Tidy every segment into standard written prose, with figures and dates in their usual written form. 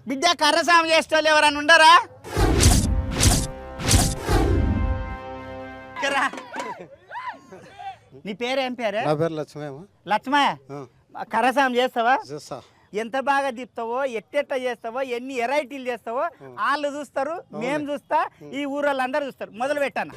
బిడ్డ కర్రసాము చేసేవాళ్ళు ఎవరన్నా ఉండరా? నీ పేరేం పేరు? నా పేరు లక్ష్మయ్య. లక్ష్మయ్య, కర్రసాము చేస్తావా? చేస్తా. ఎంత బాగా తిప్పుతావో, ఎట్టెట్ట చేస్తావో, ఎన్ని వెరైటీలు చేస్తావో వాళ్ళు చూస్తారు, మేము చూస్తా, ఈ ఊరోళ్ళు అందరూ చూస్తారు. మొదలు పెట్టాను.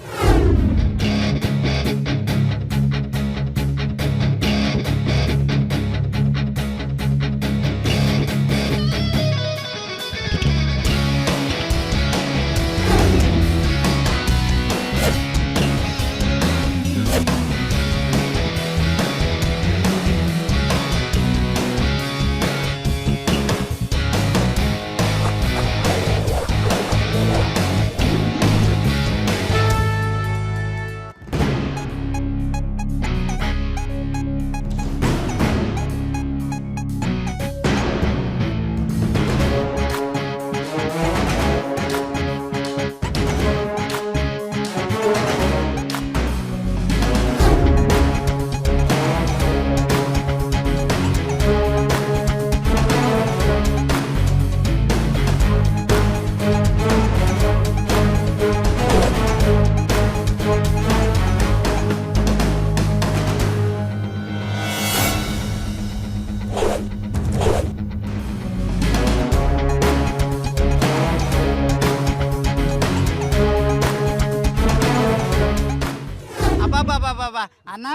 అన్న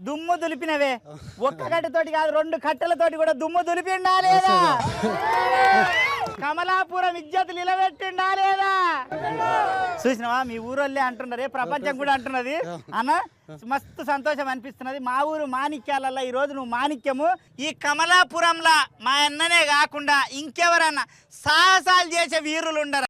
దుమ్ము దులిపినవే, ఒక్క కట్టెతోటి కాదు 2 కట్టెలతోటి కూడా దుమ్ము దులిపిండా లేదా? కమలాపురం ఇజ్జత్ నిలబెట్టిండా లేదా? చూసినావా, మీ ఊరోళ్ళే అంటున్నారే, ప్రపంచం కూడా అంటున్నది. అన్న మస్తు సంతోషం అనిపిస్తున్నది. మా ఊరు మాణిక్యాలలో ఈ రోజు నువ్వు మాణిక్యము. ఈ కమలాపురంలో మా అన్ననే కాకుండా ఇంకెవరన్నా సాహసాలు చేసే వీరులు ఉండరు.